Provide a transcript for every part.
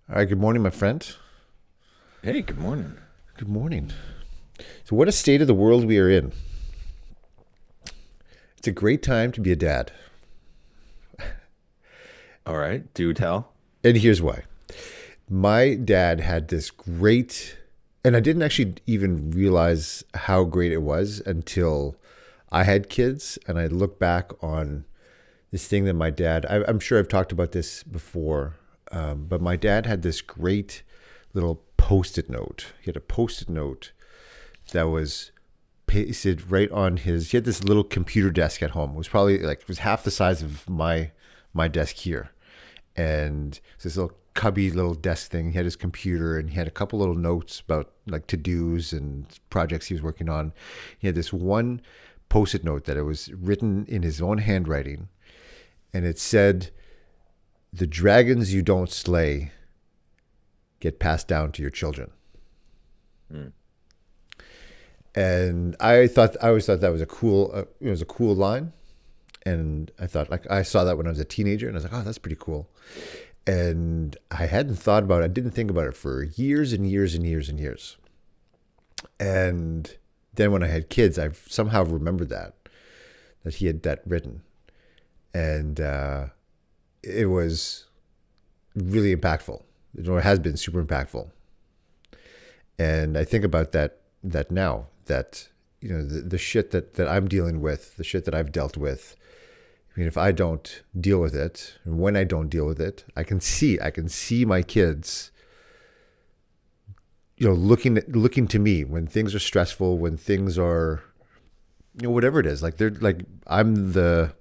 All right, good morning, my friend. Hey, good morning. Good morning. So, what a state of the world we are in. It's a great time to be a dad. All right, do tell. And here's why. My dad had this great, and I didn't actually even realize how great it was until I had kids and I look back on this thing that my dad, I'm sure I've talked about this before, but my dad had this great little post it note. He had a post it note that was pasted right on his. He had this little computer desk at home. It was probably like it was half the size of my desk here, and it's this little cubby little desk thing. He had his computer and he had a couple little notes about like to dos and projects he was working on. He had this one post-it note that it was written in his own handwriting, and it said, "The dragons you don't slay get passed down to your children." Hmm. And I always thought that was a cool, it was a cool line. And I thought, like, I saw that when I was a teenager, and I was like, oh, that's pretty cool. And I hadn't thought about it. I didn't think about it for years and years and years and years. And then when I had kids, I somehow remembered that he had that written, and it was really impactful. It has been super impactful. And I think about that now. That the shit that I'm dealing with, the shit that I've dealt with. I mean, if I don't deal with it, and when I don't deal with it, I can see my kids, looking to me when things are stressful, when things are, whatever it is. Like they're like I'm the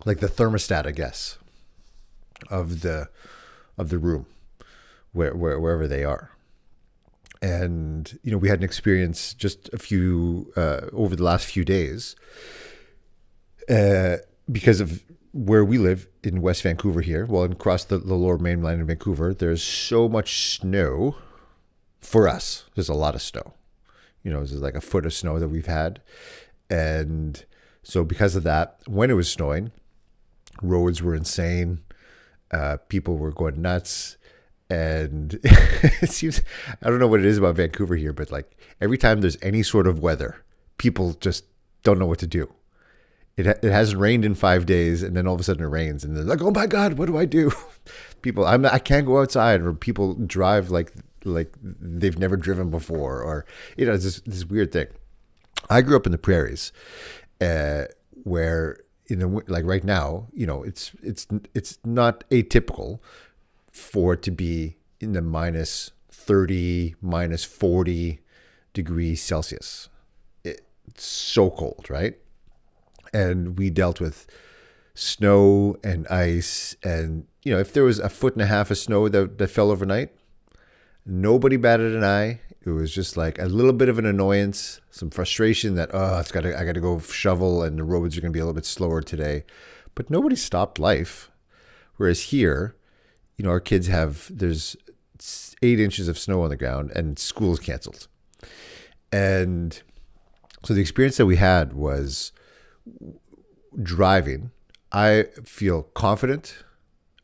thermostat, I guess, of the room, wherever they are. And we had an experience just a few over the last few days, uh, because of where we live in West Vancouver here. Well, and across the lower mainland in Vancouver, there's so much snow for us. There's a lot of snow. There's like a foot of snow that we've had, and so because of that, when it was snowing, roads were insane. People were going nuts. And it seems, I don't know what it is about Vancouver here, but like every time there's any sort of weather, people just don't know what to do. It hasn't rained in 5 days, and then all of a sudden it rains, and they're like, "Oh my God, what do I do?" People, I can't go outside, or people drive like they've never driven before, or it's this weird thing. I grew up in the prairies, uh, where like right now, it's not atypical for it to be in the minus 30, minus 40 degrees Celsius. It's so cold, right? And we dealt with snow and ice. And, if there was a foot and a half of snow that fell overnight, nobody batted an eye. It was just like a little bit of an annoyance, some frustration that, I got to go shovel and the roads are going to be a little bit slower today. But nobody stopped life. Whereas here, our kids there's 8 inches of snow on the ground and school's canceled. And so the experience that we had was driving. I feel confident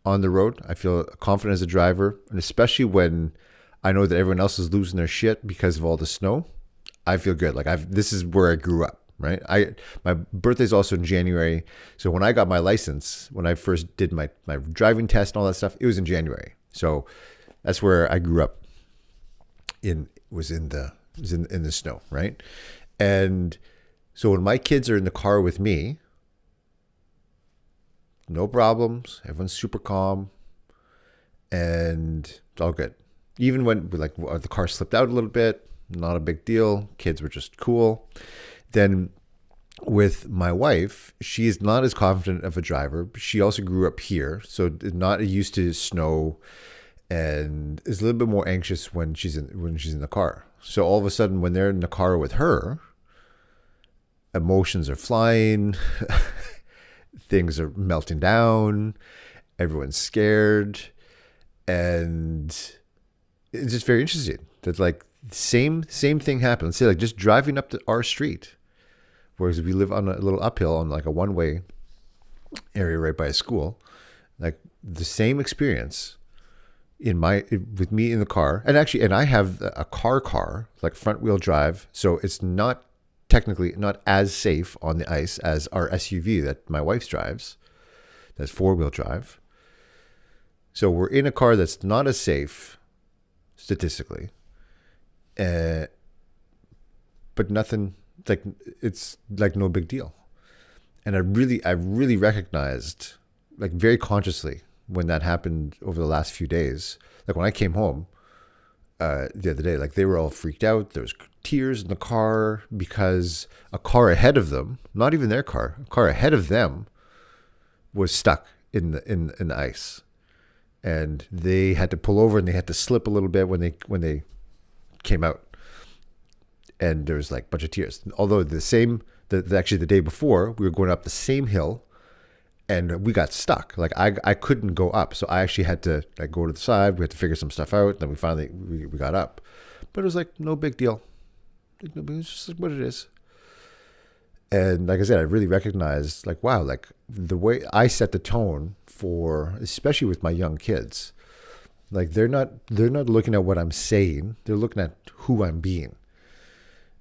on the road. I feel confident as a driver, and especially when I know that everyone else is losing their shit because of all the snow. I feel good. Like this is where I grew up, right? My birthday's also in January. So when I got my license, when I first did my driving test and all that stuff, it was in January. So that's where I grew up in the snow, right? And so when my kids are in the car with me, no problems. Everyone's super calm, and it's all good. Even when the car slipped out a little bit, not a big deal. Kids were just cool. Then with my wife, she is not as confident of a driver. She also grew up here, so not used to snow, and is a little bit more anxious when she's in the car. So all of a sudden, when they're in the car with her, emotions are flying, things are melting down, everyone's scared, and it's just very interesting that like same thing happened. Let's say like just driving up to our street, whereas we live on a little uphill on like a one-way area right by a school, like the same experience with me in the car, and actually, and I have a car, like front wheel drive, so it's not technically not as safe on the ice as our SUV that my wife drives. That's 4-wheel drive. So we're in a car that's not as safe statistically, uh, but nothing like it's like no big deal. And I really recognized, like very consciously, when that happened over the last few days. Like when I came home the other day, like they were all freaked out. There was tears in the car because a car ahead of them, not even their car, a car ahead of them was stuck in the ice, and they had to pull over and they had to slip a little bit when they came out, and there was like a bunch of tears. Although actually the day before we were going up the same hill and we got stuck. Like I couldn't go up, so I actually had to like go to the side. We had to figure some stuff out. Then we finally we got up, but it was like no big deal. Like, no, it's just like what it is. And like I said, I really recognized like wow, like the way I set the tone for, especially with my young kids. Like they're not looking at what I'm saying. They're looking at who I'm being.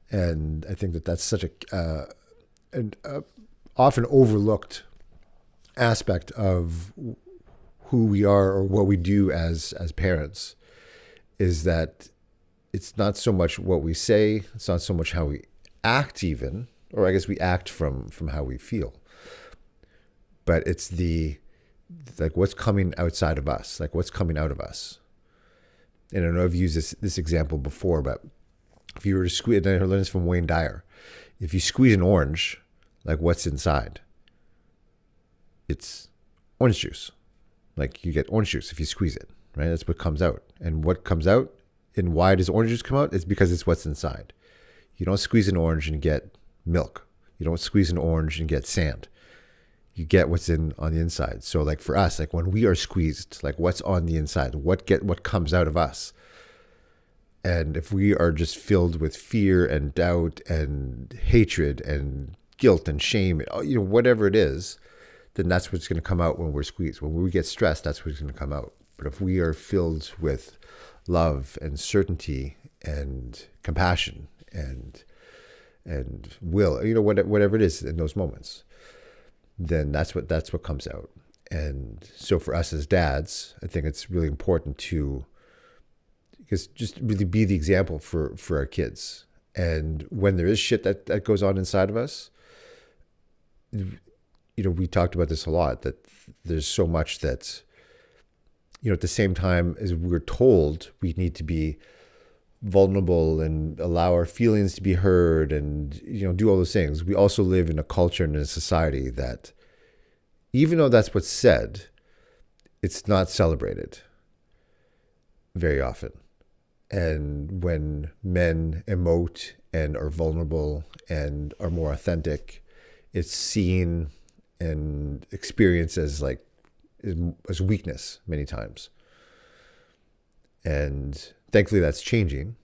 And I think that that's such an often overlooked aspect of who we are or what we do as parents, is that it's not so much what we say, it's not so much how we act even, or I guess we act from how we feel, but it's the like what's coming outside of us, like what's coming out of us. And I know I've used this example before, but if you were to squeeze, and I learned this from Wayne Dyer, if you squeeze an orange, like what's inside? It's orange juice. Like you get orange juice if you squeeze it, right? That's what comes out. And what comes out, and why does orange juice come out? It's because it's what's inside. You don't squeeze an orange and get milk. You don't squeeze an orange and get sand. You get what's on the inside. So like for us, like when we are squeezed, like what's on the inside? What comes out of us? And if we are just filled with fear and doubt and hatred and guilt and shame, whatever it is, then that's what's going to come out when we're squeezed. When we get stressed, that's what's going to come out. But if we are filled with love and certainty and compassion and will, whatever it is in those moments, then that's what comes out. And so for us as dads, I think it's really important to just really be the example for our kids. And when there is shit that goes on inside of us, we talked about this a lot, that there's so much that, at the same time as we're told we need to be vulnerable and allow our feelings to be heard and, do all those things, we also live in a culture and in a society that, even though that's what's said, it's not celebrated very often. And when men emote and are vulnerable and are more authentic, it's seen and experienced as as weakness many times. And thankfully that's changing.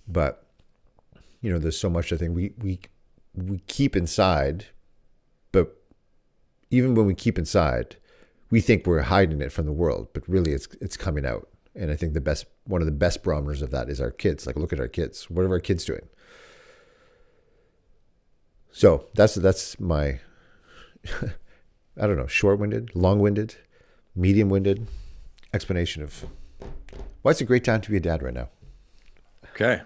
But there's so much I think we keep inside, but even when we keep inside, we think we're hiding it from the world, but really it's coming out. And I think one of the best barometers of that is our kids. Like, look at our kids. What are our kids doing? So that's my, I don't know, short-winded, long-winded, medium-winded explanation of why it's a great time to be a dad right now. Okay.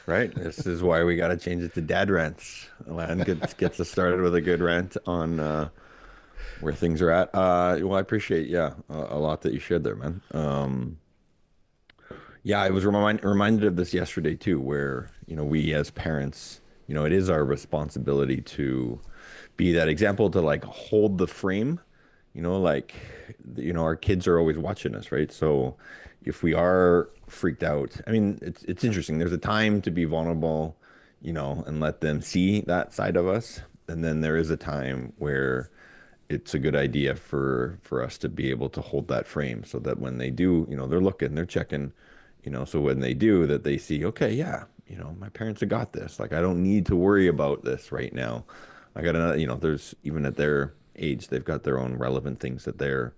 Right. This is why we got to change it to dad rants. Alan gets us started with a good rant on where things are at. Well, I appreciate, a lot that you shared there, man. Yeah, I was reminded of this yesterday too, where, we as parents, it is our responsibility to be that example, to like hold the frame, our kids are always watching us, right? So if we are freaked out, I mean, it's interesting. There's a time to be vulnerable, and let them see that side of us. And then there is a time where it's a good idea for us to be able to hold that frame so that when they do, they're looking, they're checking, so when they do that, they see, okay, yeah, my parents have got this. Like, I don't need to worry about this right now. I got another, there's even at their age, they've got their own relevant things that they're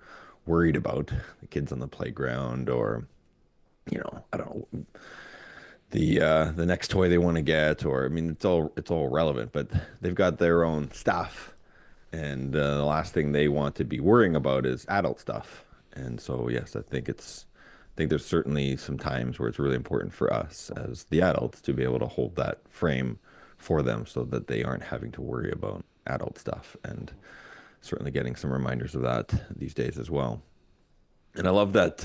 worried about, the kids on the playground, or I don't know, the next toy they want to get, or I mean, it's all relevant, but they've got their own stuff, and the last thing they want to be worrying about is adult stuff. And so, yes, I think there's certainly some times where it's really important for us as the adults to be able to hold that frame for them so that they aren't having to worry about adult stuff, and certainly getting some reminders of that these days as well. And I love that,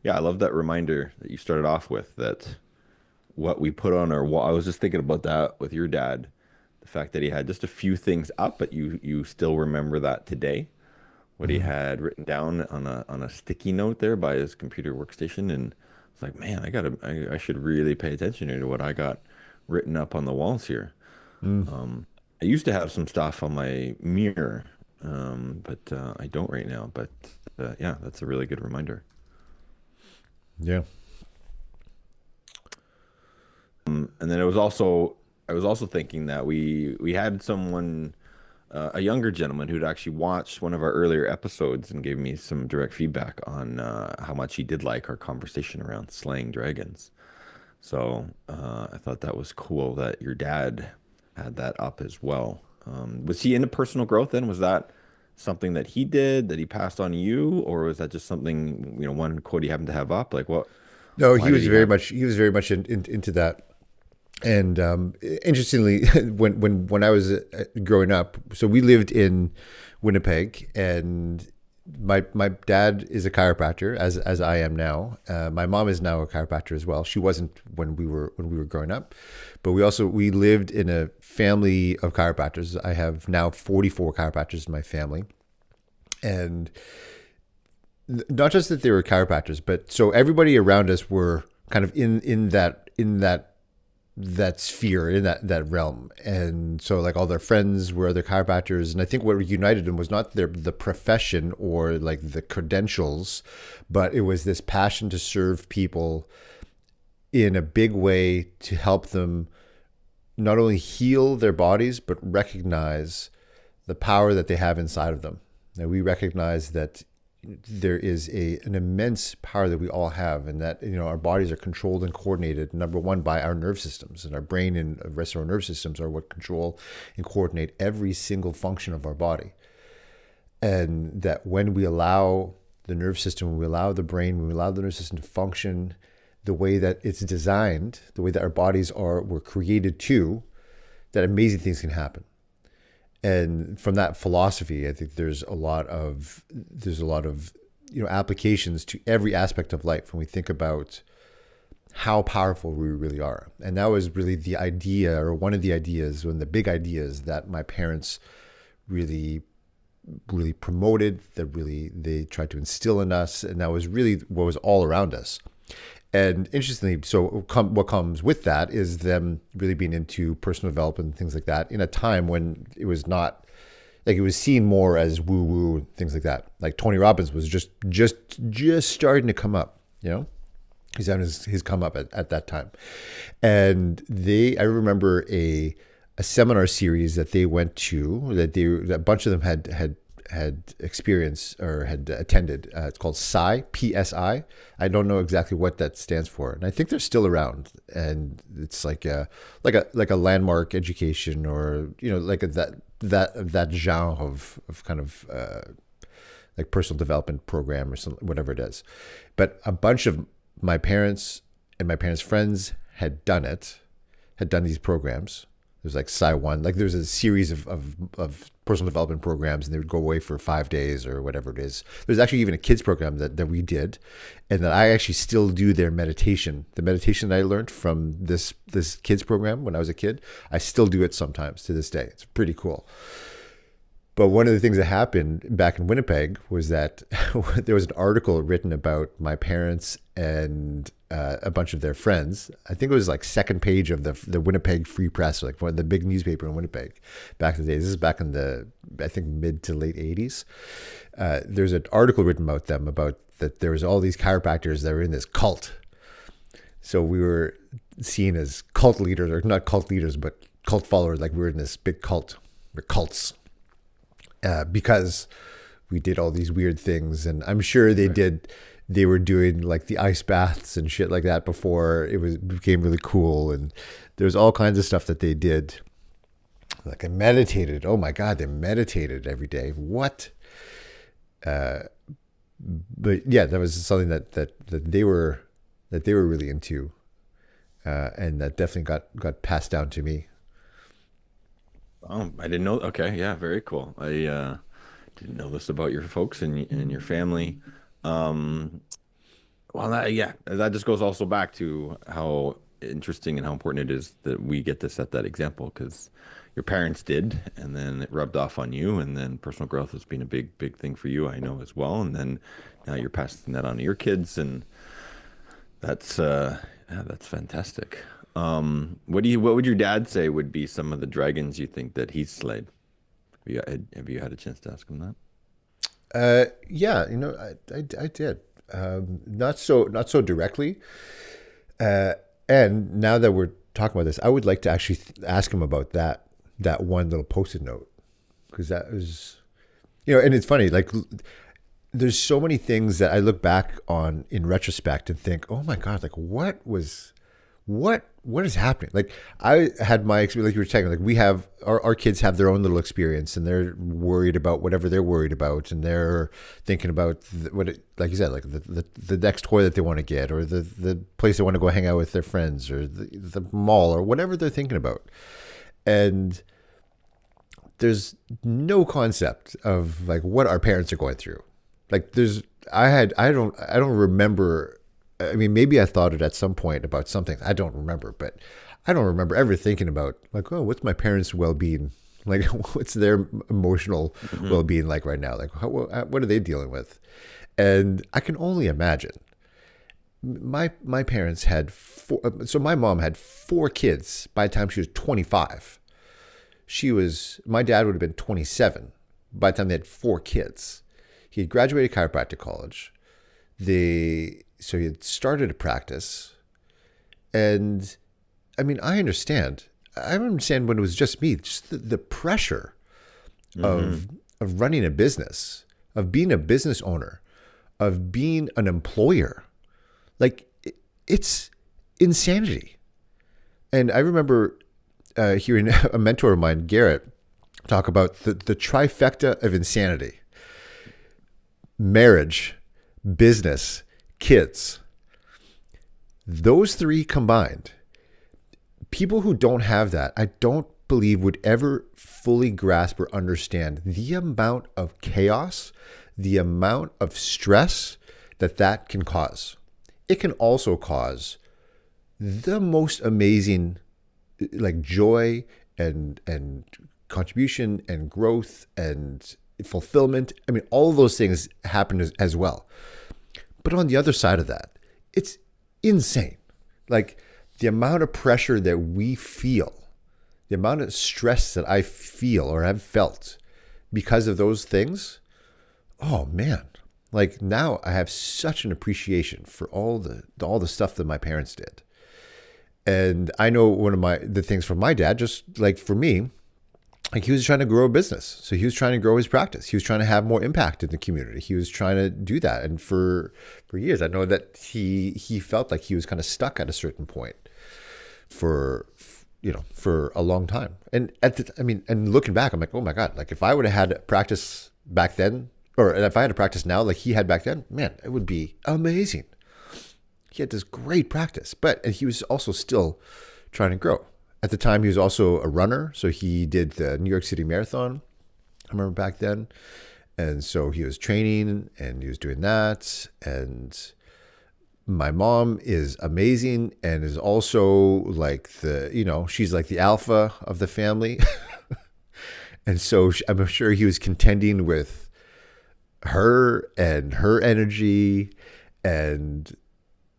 yeah, I love that reminder that you started off with, that what we put on our wall. I was just thinking about that with your dad, the fact that he had just a few things up, but you still remember that today. What he Mhm. had written down on a sticky note there by his computer workstation, and it's like, man, I should really pay attention to what I got written up on the walls here. Mm. I used to have some stuff on my mirror, but I don't right now. But yeah, that's a really good reminder. Yeah. And then I was also thinking that we had someone, a younger gentleman who'd actually watched one of our earlier episodes and gave me some direct feedback on how much he did like our conversation around slaying dragons. So I thought that was cool that your dad had that up as well. Was he into personal growth then? Was that something that he did that he passed on to you, or was that just something, one quote he happened to have up? Like what? No, Why did he have? he was very much into that. And interestingly, when I was growing up, so we lived in Winnipeg, and my dad is a chiropractor, as I am now. My mom is now a chiropractor as well. She wasn't when we were growing up, but we lived in a family of chiropractors. I have now 44 chiropractors in my family, and not just that they were chiropractors, but so everybody around us were kind of in that sphere, in that realm. And so like all their friends were other chiropractors, and I think what united them was not the profession or like the credentials, but it was this passion to serve people in a big way, to help them not only heal their bodies but recognize the power that they have inside of them. And we recognize that there is an immense power that we all have, and that our bodies are controlled and coordinated, number one, by our nerve systems, and our brain and the rest of our nerve systems are what control and coordinate every single function of our body. And that when we allow the nerve system, when we allow the brain, when we allow the nerve system to function the way that it's designed, the way that our bodies were created to, that amazing things can happen. And from that philosophy, I think there's a lot of applications to every aspect of life when we think about how powerful we really are. And that was really the idea, or one of the ideas, one of the big ideas that my parents really really promoted, that really they tried to instill in us, and that was really what was all around us. And interestingly, so what comes with that is them really being into personal development and things like that in a time when it was not, like, it was seen more as woo woo and things like that. Like Tony Robbins was just starting to come up, he's having his come up at that time. And I remember a seminar series that they went to, that a bunch of them had experienced or had attended. It's called PSI. I don't know exactly what that stands for, and I think they're still around. And it's like a landmark education, or like that genre of kind of like personal development program or something, whatever it is. But a bunch of my parents and my parents' friends had done these programs. There's like Psi One, like there's a series of personal development programs, and they would go away for 5 days or whatever it is. There's actually even a kids program that we did, and that I actually still do their meditation. The meditation that I learned from this kids program when I was a kid, I still do it sometimes to this day. It's pretty cool. But one of the things that happened back in Winnipeg was that there was an article written about my parents and a bunch of their friends. I think it was like second page of the Winnipeg Free Press, like one of the big newspaper in Winnipeg back in the days. This is back in the, I think, mid to late 80s. There's an article written about them, about that there was all these chiropractors that were in this cult. So we were seen as cult leaders, or not cult leaders, but cult followers. Like we were in this big cult, or cults. Because we did all these weird things, and I'm sure they were doing like the ice baths and shit like that before became really cool. And there's all kinds of stuff that they did. Like I meditated. Oh my God, they meditated every day. What? But yeah, that was something that they were really into, and that definitely got passed down to me. I didn't know. Okay, yeah, very cool. I didn't know this about your folks and your family. Um, well, yeah, that just goes also back to how interesting and how important it is that we get to set that example because your parents did, and then it rubbed off on you, and then personal growth has been a big thing for you, I know as well. And then now you're passing that on to your kids, and that's yeah, that's fantastic. What would your dad say would be some of the dragons you think that he's slayed? Have you had a chance to ask him that? Yeah, I did. Not so directly. And now that we're talking about this, I would like to actually ask him about that one little post-it note, because that was, and it's funny, like there's so many things that I look back on in retrospect and think, oh my God, like what is happening? Like I had my experience, like you were saying, like we have our kids have their own little experience, and they're worried about whatever they're worried about, and they're thinking about like you said, like the next toy that they want to get, or the place they want to go hang out with their friends, or the mall, or whatever they're thinking about. And there's no concept of like what our parents are going through. Like I don't remember. I mean, maybe I thought it at some point about something. I don't remember, but I don't remember ever thinking about like, oh, what's my parents' well-being? Like, what's their emotional well-being like right now? Like, what are they dealing with? And I can only imagine. My parents had four. So my mom had four kids by the time she was 25. My dad would have been 27 by the time they had four kids. He had graduated chiropractic college. So he had started a practice. And I mean, I understand. I understand when it was just me, just the pressure of running a business, of being a business owner, of being an employer. Like it's insanity. And I remember hearing a mentor of mine, Garrett, talk about the trifecta of insanity: marriage, business, kids. Those three combined, people who don't have that, I don't believe would ever fully grasp or understand the amount of chaos, the amount of stress that can cause. It can also cause the most amazing like joy and contribution and growth and fulfillment. I mean, all of those things happen as well. But on the other side of that, it's insane. Like the amount of pressure that we feel, the amount of stress that I feel or have felt because of those things. Oh man. Like now I have such an appreciation for all the stuff that my parents did. And I know one of the things from my dad, just like for me, like he was trying to grow a business. So he was trying to grow his practice. He was trying to have more impact in the community. He was trying to do that. And for years, I know that he felt like he was kind of stuck at a certain point for a long time. And and looking back, I'm like, oh my God, like if I would have had a practice back then, or if I had a practice now like he had back then, man, it would be amazing. He had this great practice, and he was also still trying to grow. At the time, he was also a runner, so he did the New York City Marathon. I remember back then, and so he was training and he was doing that. And my mom is amazing and is also like she's like the alpha of the family, and so I'm sure he was contending with her and her energy and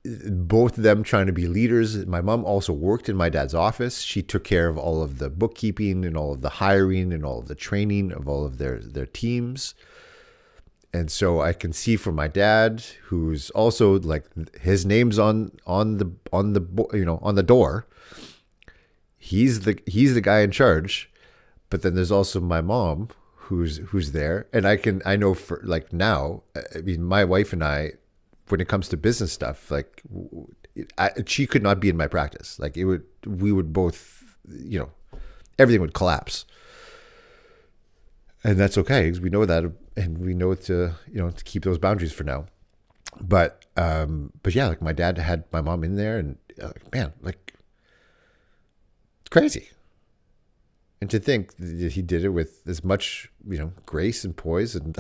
both of them trying to be leaders. My mom also worked in my dad's office. She took care of all of the bookkeeping and all of the hiring and all of the training of all of their teams. And so I can see from my dad, who's also like his name's on the door. He's the guy in charge. But then there's also my mom, who's there, and I know for like now, I mean, my wife and I, when it comes to business stuff, like she could not be in my practice. Like we would both, everything would collapse, and that's okay because we know that, and we know to keep those boundaries for now. But yeah, like my dad had my mom in there, and man, like it's crazy. And to think that he did it with as much, grace and poise and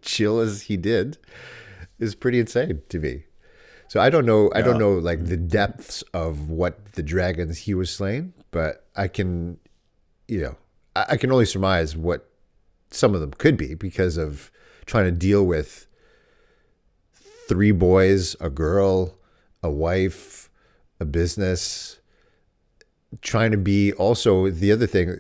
chill as he did is pretty insane to me. So I don't know. I don't know like the depths of what the dragons he was slaying, but I can, I can only surmise what some of them could be because of trying to deal with three boys, a girl, a wife, a business, trying to be also the other thing,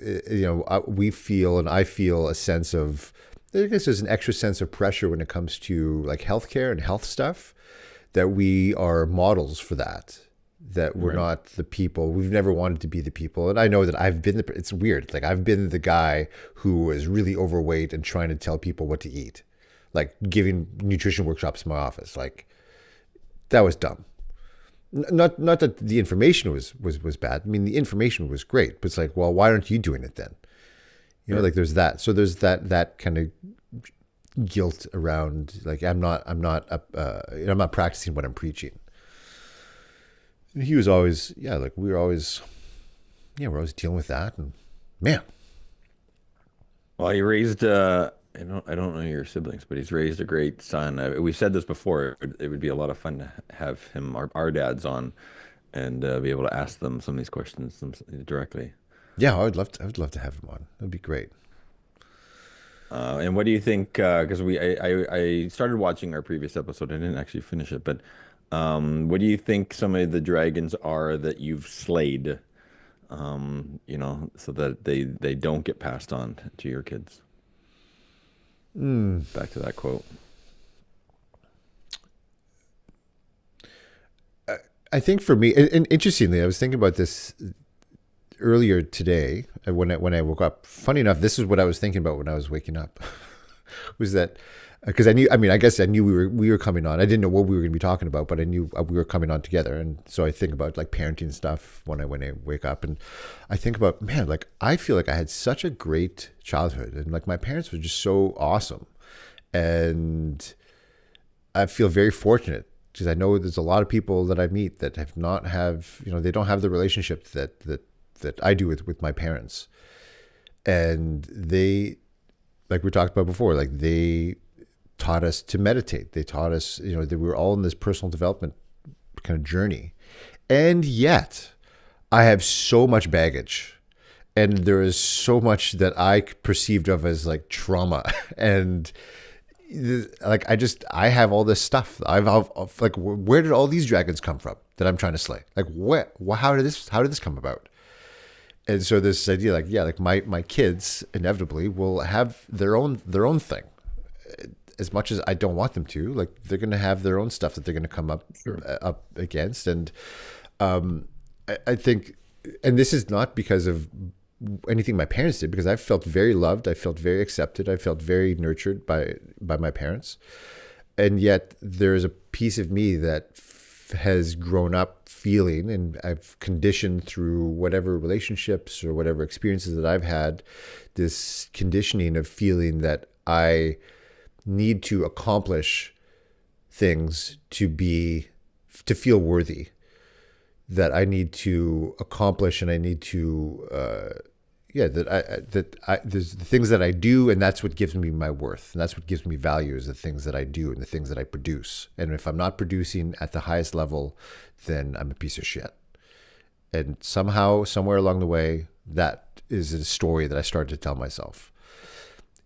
we feel, and I feel a sense of, I guess there's an extra sense of pressure when it comes to like healthcare and health stuff, that we are models for that we're not the people. We've never wanted to be the people. And I know that it's weird. Like I've been the guy who was really overweight and trying to tell people what to eat, like giving nutrition workshops in my office. Like that was dumb. Not that the information was bad. I mean, the information was great, but it's like, well, why aren't you doing it then? Like there's that. So there's that kind of guilt around, like I'm not practicing what I'm preaching. And he was always, like we're always dealing with that, and man. Well, he raised I don't know your siblings, but he's raised a great son. We've said this before. It would be a lot of fun to have him, our dads, on, and be able to ask them some of these questions directly. Yeah, I would love to have him on. That'd be great. And what do you think? Because I started watching our previous episode. I didn't actually finish it, but what do you think some of the dragons are that you've slayed? So that they don't get passed on to your kids. Back to that quote. I think for me, and interestingly, I was thinking about this earlier today when I woke up. Funny enough, this is what I was thinking about when I was waking up. Was that because I guess I knew we were coming on. I didn't know what we were going to be talking about, but I knew we were coming on together. And so I think about like parenting stuff when I wake up, and I think about, man, like I feel like I had such a great childhood, and like my parents were just so awesome, and I feel very fortunate because I know there's a lot of people that I meet that they don't have the relationship that I do with my parents, and they, like we talked about before, like they taught us to meditate. They taught us, that we were all in this personal development kind of journey. And yet I have so much baggage, and there is so much that I perceived of as like trauma. And like, I have all this stuff. I've like, where did all these dragons come from that I'm trying to slay? Like how did this come about? And so this idea, like, my kids inevitably will have their own thing. As much as I don't want them to, like they're going to have their own stuff that they're going to come up against. And I think, and this is not because of anything my parents did, because I felt very loved. I felt very accepted. I felt very nurtured by my parents. And yet there's a piece of me that has grown up feeling, and I've conditioned through whatever relationships or whatever experiences that I've had, this conditioning of feeling that I need to accomplish things to feel worthy, that I need to accomplish, and I need to there's the things that I do, and that's what gives me my worth, and that's what gives me value, is the things that I do and the things that I produce. And if I'm not producing at the highest level, then I'm a piece of shit. And somehow, somewhere along the way, that is a story that I started to tell myself.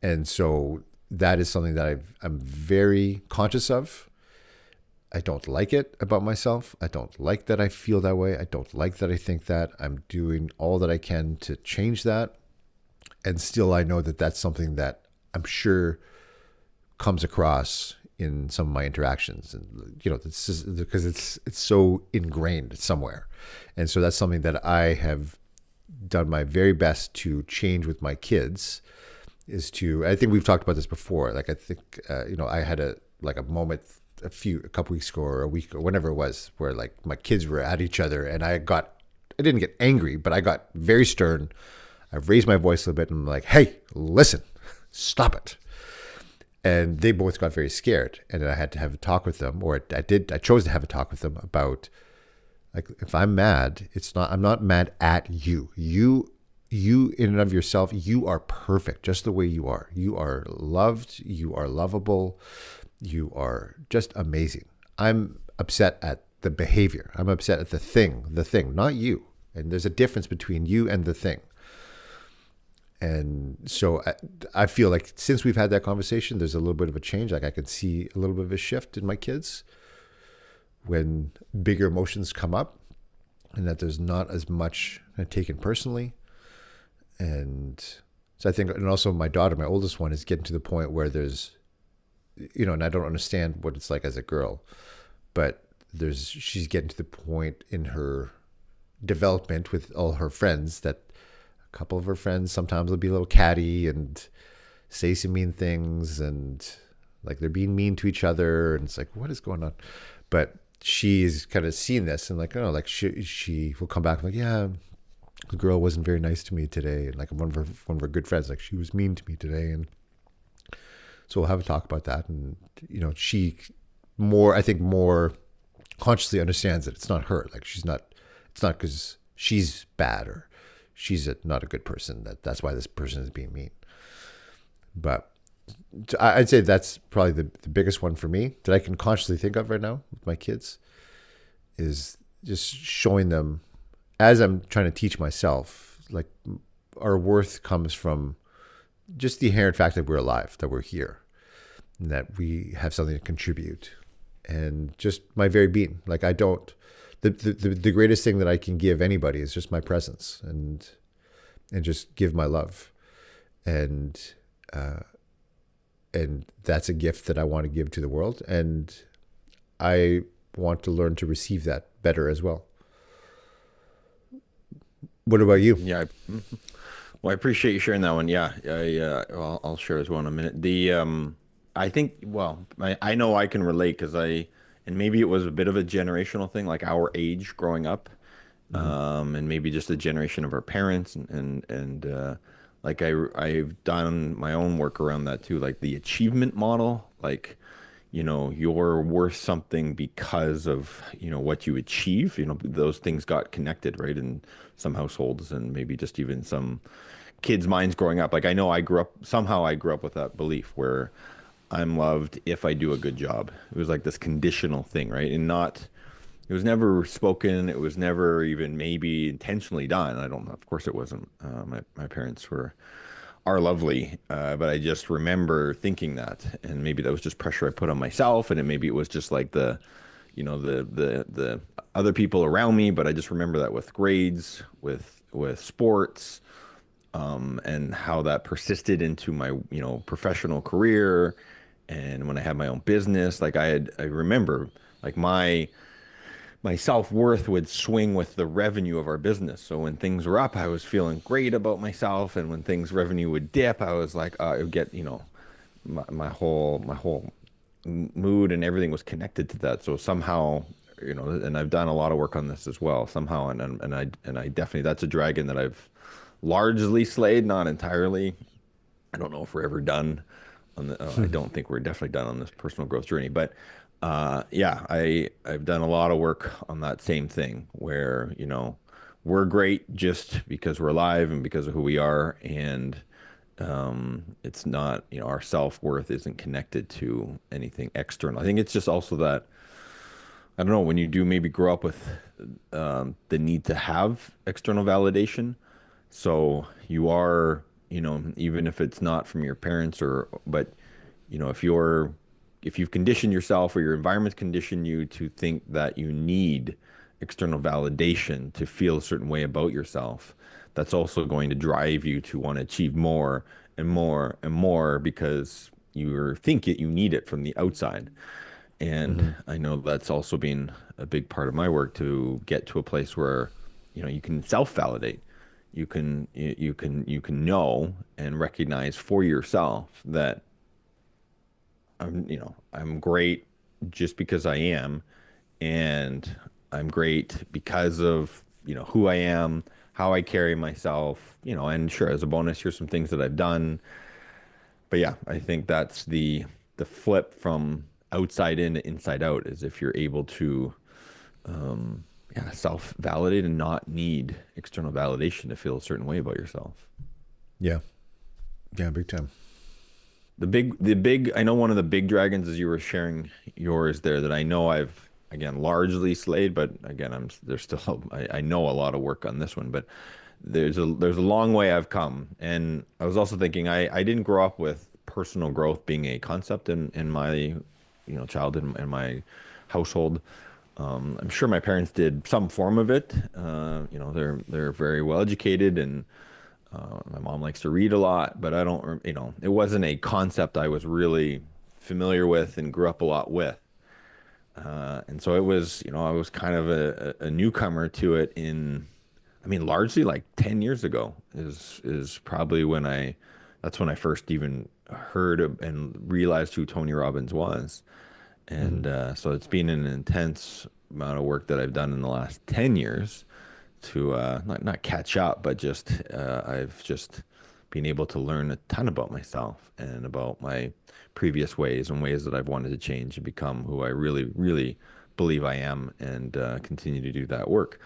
And so that is something that I'm very conscious of. I don't like it about myself. I don't like that I feel that way. I don't like that I think that. I'm doing all that I can to change that. And still, I know that that's something that I'm sure comes across in some of my interactions. And, this is because it's so ingrained somewhere. And so that's something that I have done my very best to change with my kids, is to, I think we've talked about this before. Like I think, I had a moment a couple weeks ago or a week or whenever it was where like my kids were at each other and I didn't get angry, but I got very stern. I raised my voice a little bit and I'm like, hey, listen, stop it. And they both got very scared. And I had to have a talk with them, or I chose to have a talk with them about, like, if I'm mad, I'm not mad at you. You in and of yourself, you are perfect just the way you are. You are loved. You are lovable. You are just amazing. I'm upset at the behavior. I'm upset at the thing, not you. And there's a difference between you and the thing. And so I feel like since we've had that conversation, there's a little bit of a change. Like I can see a little bit of a shift in my kids when bigger emotions come up, and that there's not as much taken personally. And so I think, and also my daughter, my oldest one, is getting to the point where there's, and I don't understand what it's like as a girl, but she's getting to the point in her development with all her friends that a couple of her friends sometimes will be a little catty and say some mean things, and like they're being mean to each other, and it's like, what is going on? But she's kind of seen this and like, oh, like she will come back and like, yeah, the girl wasn't very nice to me today, and like one of her good friends, like she was mean to me today, and so we'll have a talk about that. And she I think more consciously understands that it's not her. Like it's not because she's bad or she's not a good person that's why this person is being mean. But I'd say that's probably the biggest one for me that I can consciously think of right now with my kids, is just showing them, as I'm trying to teach myself, like our worth comes from just the inherent fact that we're alive, that we're here, and that we have something to contribute. And just my very being, like the greatest thing that I can give anybody is just my presence and just give my love. And that's a gift that I want to give to the world. And I want to learn to receive that better as well. What about you? Yeah. Well, I appreciate you sharing that one. Yeah. Well, I'll share as well in a minute. I think, well, I know I can relate because and maybe it was a bit of a generational thing, like our age growing up, and maybe just the generation of our parents, and like I've done my own work around that too, like the achievement model, like, you're worth something because of, what you achieve, those things got connected, right? In some households and maybe just even some kids' minds growing up. Like somehow I grew up with that belief where I'm loved if I do a good job. It was like this conditional thing, right? It was never spoken. It was never even maybe intentionally done. I don't know. Of course it wasn't. My parents are lovely. But I just remember thinking that, and maybe that was just pressure I put on myself. And maybe it was just like the other people around me. But I just remember that with grades, with sports, and how that persisted into my, professional career. And when I had my own business, like I remember like my self-worth would swing with the revenue of our business. So when things were up, I was feeling great about myself. And when revenue would dip, I was like, it would get, my whole mood and everything was connected to that. So somehow, and I've done a lot of work on this as well somehow. And I definitely, that's a dragon that I've largely slayed, not entirely. I don't know if we're ever done on I don't think we're definitely done on this personal growth journey, but yeah, I've done a lot of work on that same thing where, we're great just because we're alive and because of who we are. And it's not, our self-worth isn't connected to anything external. I think it's just also that, I don't know, when you do maybe grow up with the need to have external validation. So you are, even if it's not from your parents but, if you've conditioned yourself or your environment's conditioned you to think that you need external validation to feel a certain way about yourself, that's also going to drive you to want to achieve more and more and more because you need it from the outside. And I know that's also been a big part of my work to get to a place where, you can self-validate. you can know and recognize for yourself that I'm great just because I am, and I'm great because of, who I am, how I carry myself, and sure, as a bonus, here's some things that I've done. But yeah, I think that's the flip from outside in to inside out, is if you're able to yeah, self-validate and not need external validation to feel a certain way about yourself. Yeah. Yeah. Big time. The big, I know one of the big dragons, as you were sharing yours there, that I know I've again largely slayed, but again, there's still I know a lot of work on this one, but there's a long way I've come. And I was also thinking I didn't grow up with personal growth being a concept in my childhood in my household. I'm sure my parents did some form of it. They're very well educated, and my mom likes to read a lot, but I don't, it wasn't a concept I was really familiar with and grew up a lot with. And so it was, I was kind of a newcomer to it I mean, largely like 10 years ago is probably that's when I first even heard and realized who Tony Robbins was. Mm-hmm. And so it's been an intense amount of work that I've done in the last 10 years to not catch up, but just I've just been able to learn a ton about myself and about my previous ways and ways that I've wanted to change and become who I really, really believe I am, and continue to do that work.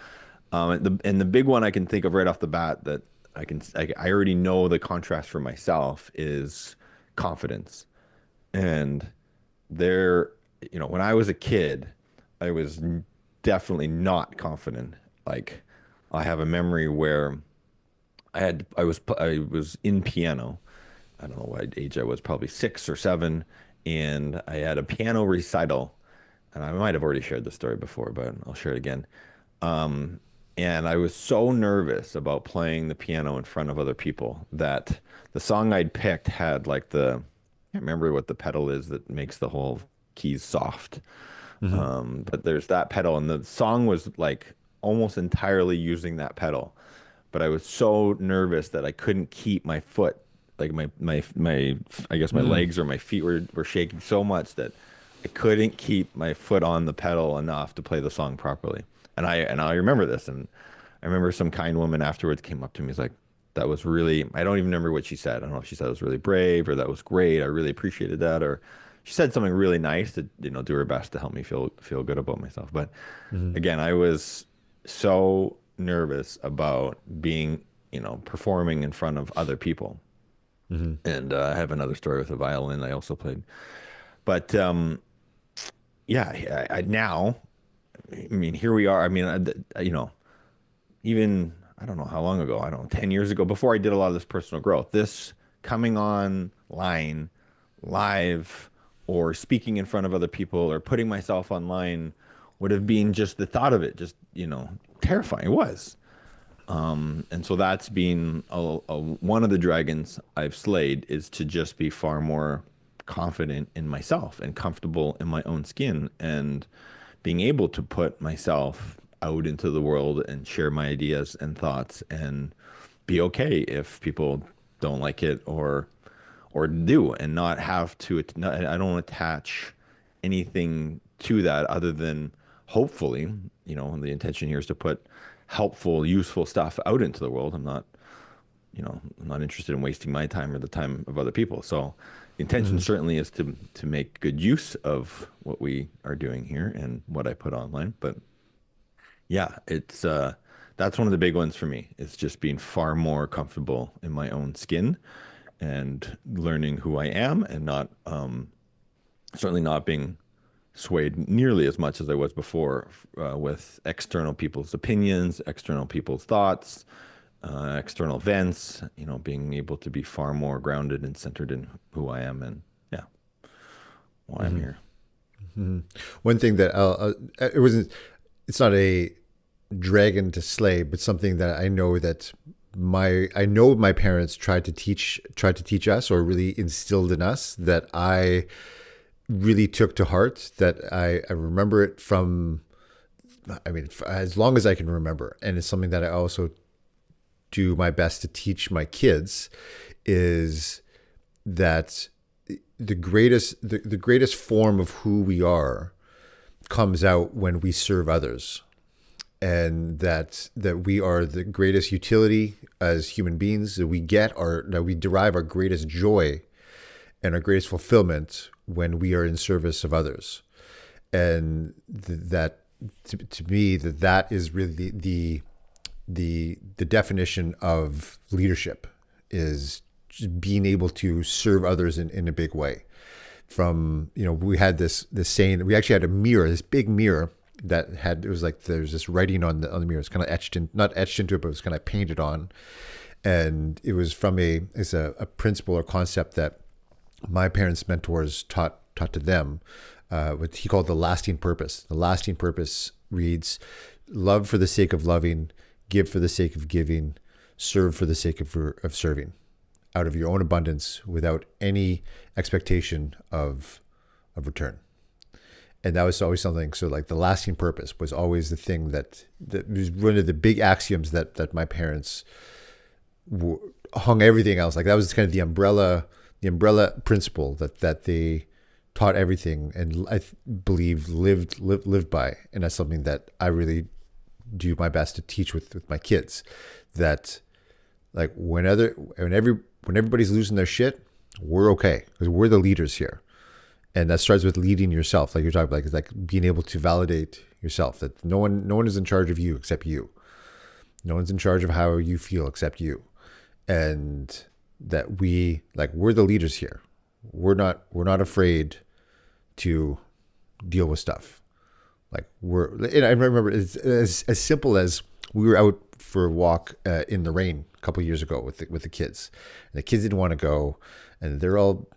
And the big one I can think of right off the bat that I already know the contrast for myself is confidence. And there, when I was a kid, I was definitely not confident. Like, I have a memory where I was in piano. I don't know what age I was, probably 6 or 7, and I had a piano recital. And I might have already shared the story before, but I'll share it again. Um, and I was so nervous about playing the piano in front of other people that the song I'd picked had like I can't remember what the pedal is that makes the whole keys soft. Mm-hmm. But there's that pedal, and the song was like almost entirely using that pedal. But I was so nervous that I couldn't keep my foot, like I guess my Mm. legs or my feet were shaking so much that I couldn't keep my foot on the pedal enough to play the song properly. And I remember this, and I remember some kind woman afterwards came up to me, was like, "That was really." I don't even remember what she said. I don't know if she said it was really brave or that was great. I really appreciated that, or she said something really nice to do her best to help me feel good about myself. But Mm-hmm. again, I was so nervous about being performing in front of other people. Mm-hmm. And I have another story with a violin I also played. But yeah, now, I mean, here we are. I mean, even I don't know how long ago, I don't know, 10 years ago, before I did a lot of this personal growth, this coming online, live, or speaking in front of other people or putting myself online would have been, just the thought of it, just, terrifying. It was. And so that's been one of the dragons I've slayed, is to just be far more confident in myself and comfortable in my own skin, and being able to put myself out into the world and share my ideas and thoughts, and be okay if people don't like it, or do, and not have to. I don't attach anything to that other than, hopefully, the intention here is to put helpful, useful stuff out into the world. I'm not interested in wasting my time or the time of other people. So the intention Mm-hmm. certainly is to make good use of what we are doing here and what I put online. But yeah, it's that's one of the big ones for me. It's just being far more comfortable in my own skin and learning who I am, and not certainly not being swayed nearly as much as I was before, with external people's opinions, external people's thoughts, external events, being able to be far more grounded and centered in who I am, and yeah, why I'm Mm-hmm. here. Mm-hmm. One thing that it's not a dragon to slay, but something that I know my parents tried to teach us, or really instilled in us, that I really took to heart, that I remember it from, I mean, as long as I can remember. And it's something that I also do my best to teach my kids is that the greatest form of who we are comes out when we serve others, and that we are the greatest utility as human beings, that we derive our greatest joy and our greatest fulfillment when we are in service of others. And that to me, that is really the definition of leadership, is just being able to serve others in a big way. From, we had this saying, we actually had a mirror, this big mirror that had, it was like there's this writing on the mirror. It's kind of not etched into it, but it was kind of painted on. And it was from a principle or concept that my parents' mentors taught to them, what he called the lasting purpose. The lasting purpose reads: love for the sake of loving, give for the sake of giving, serve for the sake of serving, out of your own abundance, without any expectation of return. And that was always something. So like the lasting purpose was always the thing that was one of the big axioms that my parents hung everything else. Like that was kind of the umbrella principle that they taught everything, and I believe lived by. And that's something that I really do my best to teach with my kids, that like when everybody's losing their shit, we're okay because we're the leaders here. And that starts with leading yourself, like you're talking about, like being able to validate yourself, that no one is in charge of you except you. No one's in charge of how you feel except you. And that we're the leaders here. We're not afraid to deal with stuff. And I remember it's as simple as we were out for a walk in the rain a couple of years ago with the kids. And the kids didn't want to go, and they're all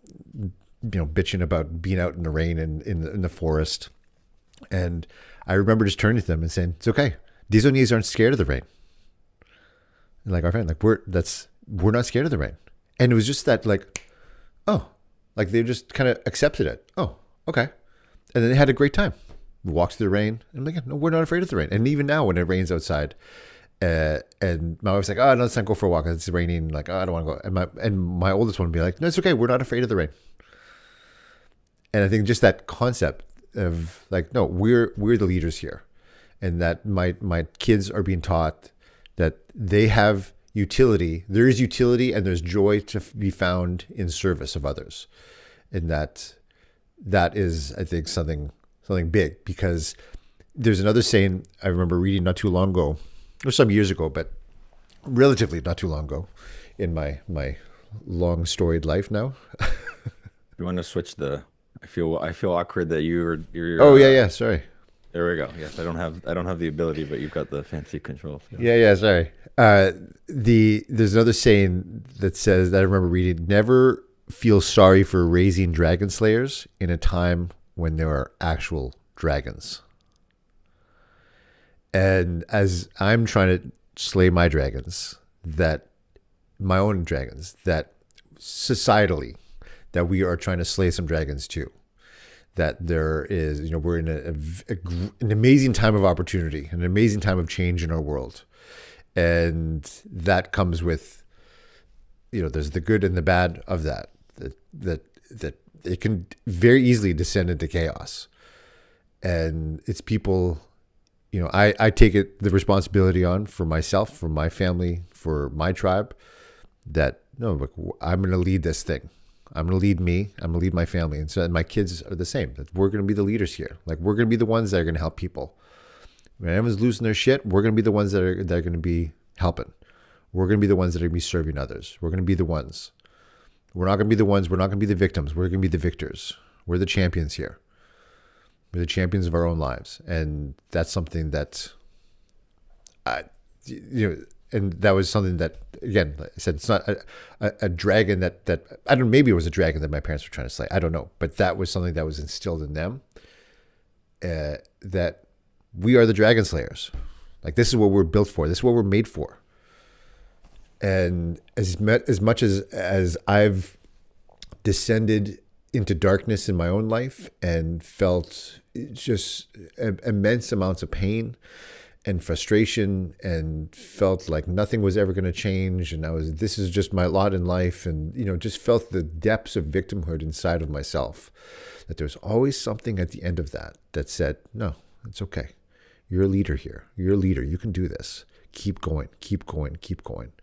bitching about being out in the rain and in the forest. And I remember just turning to them and saying, "It's okay. These O'Neills aren't scared of the rain." And like our friend, we're not scared of the rain. And it was just that they just kind of accepted it. Oh, okay. And then they had a great time. We walked through the rain, and I'm like, no, we're not afraid of the rain. And even now when it rains outside, and my wife's like, "Oh, no, let's not go for a walk. It's raining." Like, "Oh, I don't want to go." And my oldest one would be like, "No, it's okay. We're not afraid of the rain." And I think just that concept of like, no, we're the leaders here, and that my kids are being taught that they have utility. There is utility, and there's joy to be found in service of others, and that is, I think, something big, because there's another saying I remember reading not too long ago, or some years ago, but relatively not too long ago in my long storied life now. You want to switch I feel awkward that you're Oh yeah, sorry. There we go. Yes, I don't have the ability, but you've got the fancy controls. Yeah, sorry. There's another saying that says, that I remember reading: never feel sorry for raising dragon slayers in a time when there are actual dragons. And as I'm trying to slay my dragons, my own dragons, that societally, that we are trying to slay some dragons too. That there is, we're in an amazing time of opportunity, an amazing time of change in our world. And that comes with, there's the good and the bad of that it can very easily descend into chaos. And it's people, I take the responsibility on for myself, for my family, for my tribe, that no, look, I'm going to lead this thing. I'm going to lead me. I'm going to lead my family. And my kids are the same. That we're going to be the leaders here. Like, we're going to be the ones that are going to help people. When everyone's losing their shit, we're going to be the ones that are going to be helping. We're going to be the ones that are going to be serving others. We're going to be the ones. We're not going to be the ones. We're not going to be the victims. We're going to be the victors. We're the champions here. We're the champions of our own lives. And that's something that, and that was something that, again, like I said, it's not a dragon that I don't know, maybe it was a dragon that my parents were trying to slay. I don't know. But that was something that was instilled in them, that we are the dragon slayers. Like, this is what we're built for. This is what we're made for. And as much as I've descended into darkness in my own life and felt just immense amounts of pain and frustration and felt like nothing was ever going to change. And this is just my lot in life. And, just felt the depths of victimhood inside of myself. That there's always something at the end of that said, no, it's okay. You're a leader here. You're a leader. You can do this. Keep going, keep going, keep going.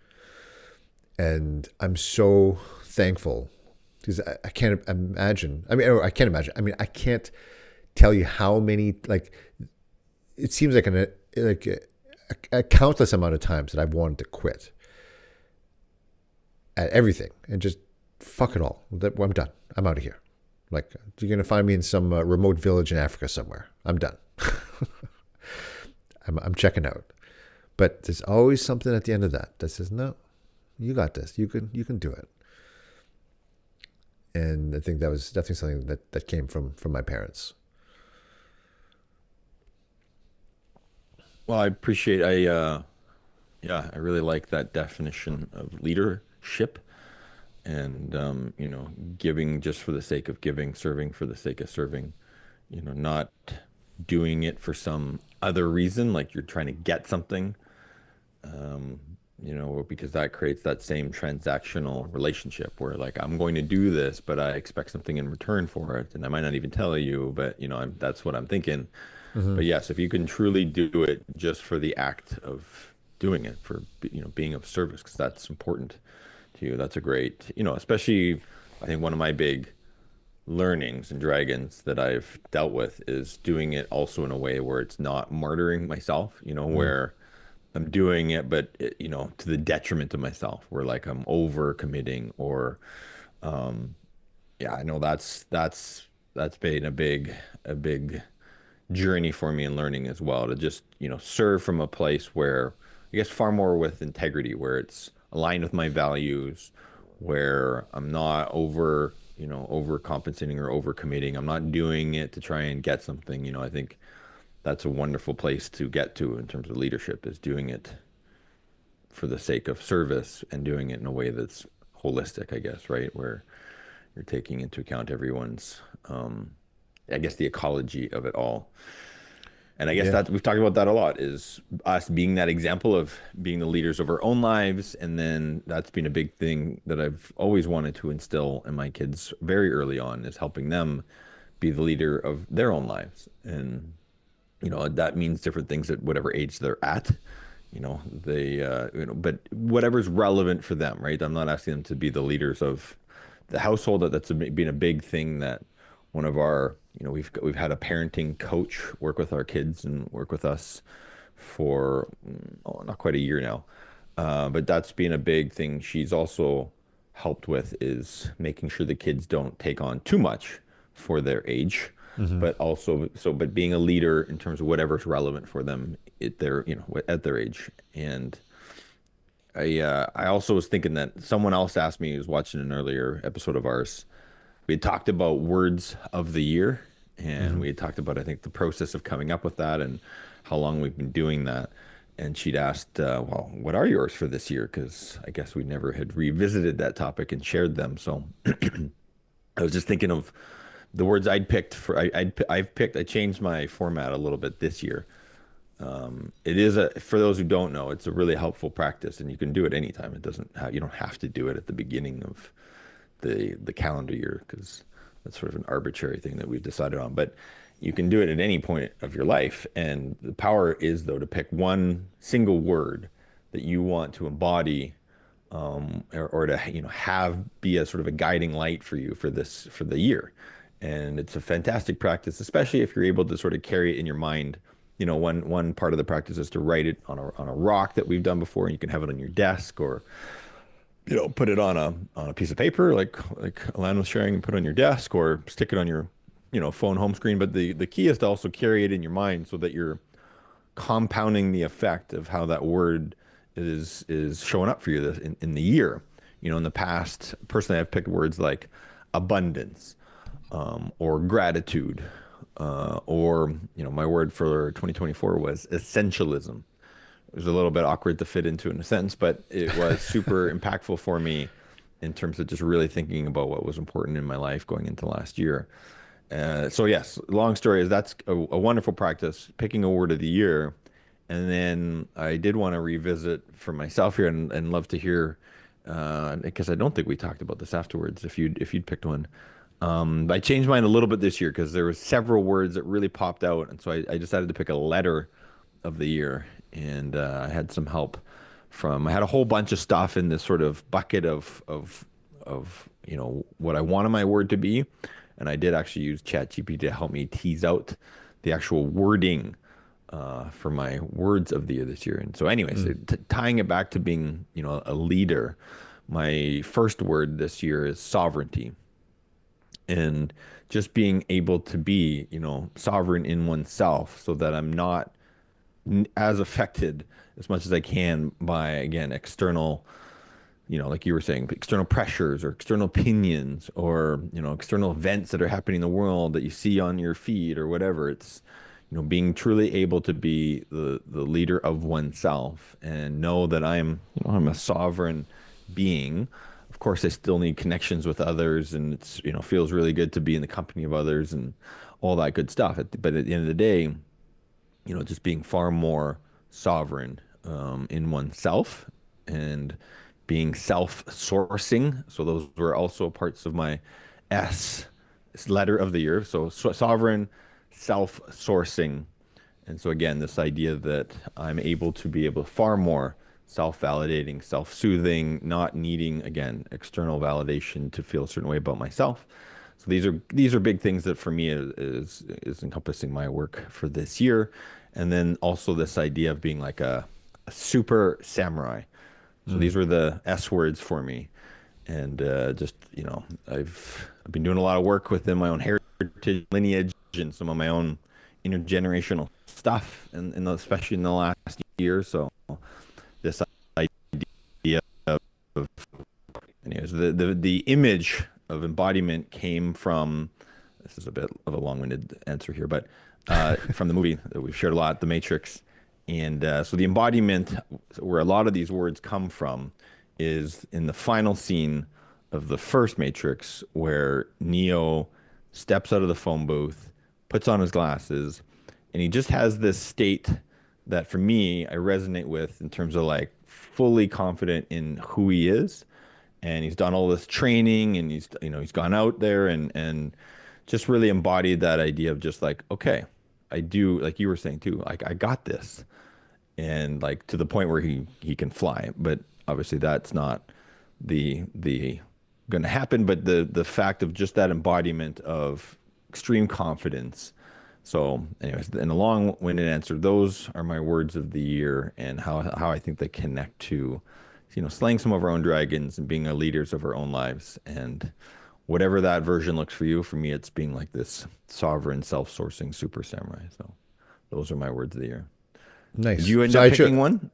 And I'm so thankful because I can't imagine. I can't imagine. I can't tell you how many, like, it seems like a countless amount of times that I've wanted to quit at everything and just fuck it all. I'm done. I'm out of here. Like, you're going to find me in some remote village in Africa somewhere. I'm done. I'm checking out. But there's always something at the end of that says, no, you got this. You can do it. And I think that was definitely something that came from my parents. Well, I appreciate I really like that definition of leadership and giving just for the sake of giving, serving for the sake of serving, not doing it for some other reason, like you're trying to get something, because that creates that same transactional relationship where like I'm going to do this, but I expect something in return for it, and I might not even tell you, but that's what I'm thinking. Mm-hmm. But yes, if you can truly do it just for the act of doing it, for being of service, because that's important to you, that's a great, especially I think one of my big learnings and dragons that I've dealt with is doing it also in a way where it's not martyring myself, where I'm doing it, but to the detriment of myself, where like I'm over committing or, yeah, I know that's been a big journey for me in learning as well to just, serve from a place where I guess far more with integrity, where it's aligned with my values, where I'm not overcompensating or overcommitting. I'm not doing it to try and get something. I think that's a wonderful place to get to in terms of leadership is doing it for the sake of service and doing it in a way that's holistic, I guess, right? Where you're taking into account everyone's, I guess, the ecology of it all. And I guess Yeah. that we've talked about that a lot is us being that example of being the leaders of our own lives. And then that's been a big thing that I've always wanted to instill in my kids very early on is helping them be the leader of their own lives. And, that means different things at whatever age they're at. But whatever's relevant for them, right? I'm not asking them to be the leaders of the household. Been a big thing that one of our, we've had a parenting coach work with our kids and work with us for not quite a year now. But that's been a big thing she's also helped with is making sure the kids don't take on too much for their age, Mm-hmm. but being a leader in terms of whatever's relevant for them at their age. And I also was thinking that someone else asked me, who was watching an earlier episode of ours, we had talked about words of the year, and Mm-hmm. we had talked about, I think, the process of coming up with that and how long we've been doing that. And she'd asked, well, what are yours for this year? Because I guess we never had revisited that topic and shared them. So I was just thinking of the words I'd picked for, I changed my format a little bit this year. It is for those who don't know, it's a really helpful practice and you can do it anytime. You don't have to do it at the beginning of the calendar year because that's sort of an arbitrary thing that we've decided on. But you can do it at any point of your life. And the power is, though, to pick one single word that you want to embody, or to have be a sort of a guiding light for you for the year. And it's a fantastic practice, especially if you're able to sort of carry it in your mind. One part of the practice is to write it on a rock that we've done before, and you can have it on your desk or put it on a piece of paper like Alan was sharing and put it on your desk or stick it on your phone home screen. But the key is to also carry it in your mind so that you're compounding the effect of how that word is showing up for you in the year. In the past, personally, I've picked words like abundance, or gratitude, or my word for 2024 was essentialism. It was a little bit awkward to fit into in a sentence, but it was super impactful for me in terms of just really thinking about what was important in my life going into last year. So yes, long story is that's a wonderful practice, picking a word of the year And then I did want to revisit for myself here and love to hear, because I don't think we talked about this afterwards, if you'd picked one. But I changed mine a little bit this year because there were several words that really popped out, and so I decided to pick a letter of the year, and I had some help from. I had a whole bunch of stuff in this sort of bucket of what I wanted my word to be, and I did actually use ChatGPT to help me tease out the actual wording for my words of the year this year. And so, anyways, tying it back to being a leader, my first word this year is sovereignty, and just being able to be sovereign in oneself, so that I'm not as affected as much as I can by, again, external, like you were saying, external pressures or external opinions or, external events that are happening in the world that you see on your feed or whatever. It's, being truly able to be the leader of oneself and know that I'm a sovereign being. Of course, I still need connections with others, and it's, feels really good to be in the company of others and all that good stuff. But at the end of the day, just being far more sovereign in oneself and being self-sourcing. So those were also parts of my S letter of the year. So sovereign, self-sourcing. And so again, this idea that I'm able to be able far more self-validating, self-soothing, not needing, again, external validation to feel a certain way about myself. So these are big things that for me is encompassing my work for this year. And then also this idea of being like a super samurai. So these were the S words for me. And just, I've been doing a lot of work within my own heritage, lineage, and some of my own intergenerational stuff, and especially in the last year. So this idea of anyways, the image of embodiment came from, this is a bit of a long-winded answer here, but from the movie that we've shared a lot, The Matrix. And so the embodiment, where a lot of these words come from, is in the final scene of the first Matrix, where Neo steps out of the phone booth, puts on his glasses, and he just has this state that for me, I resonate with in terms of like fully confident in who he is. And he's done all this training, and he's gone out there and just really embodied that idea of just like, okay, I do, like you were saying too, like I got this. And like to the point where he can fly. But obviously that's not the going to happen, but the fact of just that embodiment of extreme confidence. So anyways, in a long-winded answer, those are my words of the year, and how I think they connect to, slaying some of our own dragons and being leaders of our own lives. And whatever that version looks for you, for me, it's being like this sovereign, self-sourcing super samurai. So those are my words of the year. Nice. Did you end up picking one?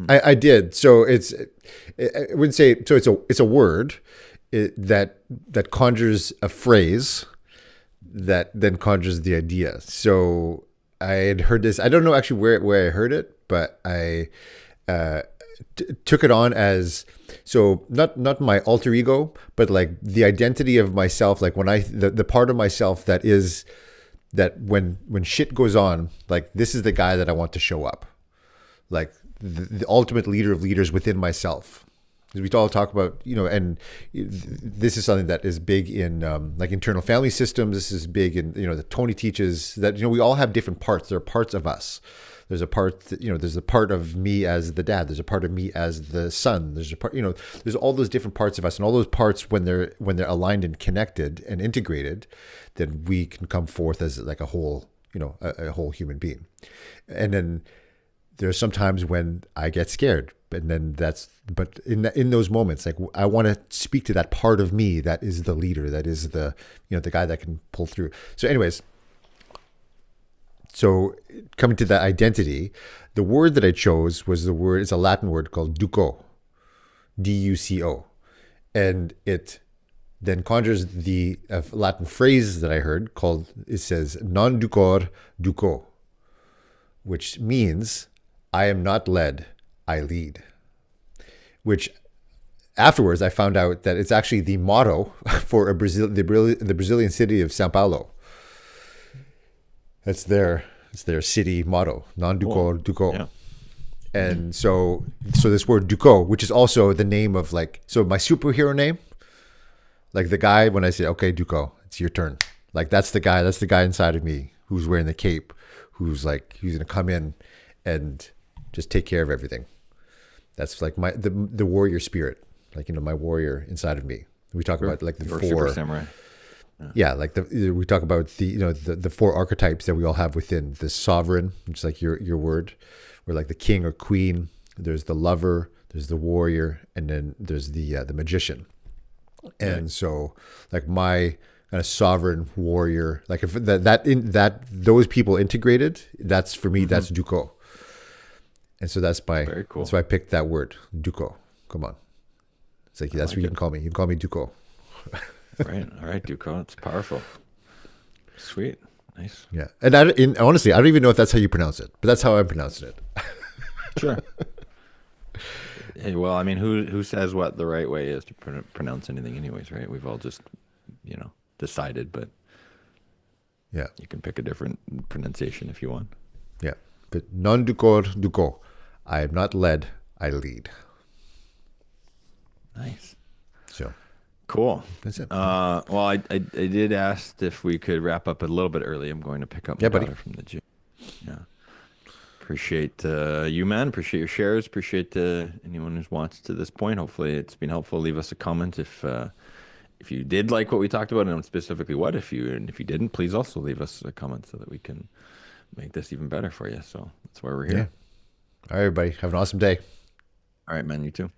I did. So I wouldn't say, so it's a word that conjures a phrase that then conjures the idea. So I had heard this, I don't know actually where I heard it, but I took it on as, so not my alter ego, but like the identity of myself, like when the part of myself that is, that when shit goes on, like this is the guy that I want to show up, like the ultimate leader of leaders within myself. Because we all talk about, and this is something that is big in like internal family systems. This is big in, that Tony teaches that, we all have different parts. There are parts of us. There's a part that, there's a part of me as the dad. There's a part of me as the son. There's a part, there's all those different parts of us, and all those parts, when they're aligned and connected and integrated, then we can come forth as like a whole, a whole human being. And then there's some times when I get scared, and then but in those moments, like I want to speak to that part of me that is the leader, that is the, the guy that can pull through. So anyways, so coming to that identity, the word that I chose was it's a Latin word called duco, D-U-C-O. And it then conjures the Latin phrase that I heard it says, non ducor duco, which means I am not led, I lead. Which afterwards I found out that it's actually the motto for the Brazilian city of São Paulo. It's their city motto, non ducor duco. And so this word Duko, which is also the name of like, so my superhero name, like the guy, when I say, okay, Duko, it's your turn. Like that's the guy inside of me who's wearing the cape, who's like, he's going to come in and just take care of everything. That's like the warrior spirit, like, my warrior inside of me. We talk about like the Or four super samurai. yeah, like we talk about the four archetypes that we all have within the sovereign, which is like your word, or like the king or queen. There's the lover, there's the warrior, and then there's the magician. And so like my kind of sovereign warrior, like if those people integrated, that's for me, that's Duko. And so that's Very cool. that's why I picked that word, Duko. Come on, it's like that's what you can call me. You can call me Duko. Right. All right, Duko. It's powerful. Sweet. Nice. Yeah, and honestly, I don't even know if that's how you pronounce it, but that's how I'm pronouncing it. Sure. Hey, well, I mean, who says what the right way is to pronounce anything, anyways, right? We've all just, decided, but Yeah, you can pick a different pronunciation if you want. yeah. But non Duko Duko. I am not led, I lead. Nice. So Cool. that's it. Well, I did ask if we could wrap up a little bit early. I'm going to pick up my Yeah, buddy. daughter from the gym. Yeah. Appreciate you, man. Appreciate your shares. Appreciate anyone who's watched to this point. Hopefully, it's been helpful. Leave us a comment if you did like what we talked about, and specifically what. If you didn't, please also leave us a comment so that we can make this even better for you. So that's why we're here. Yeah. All right, everybody. Have an awesome day. All right, man. You too.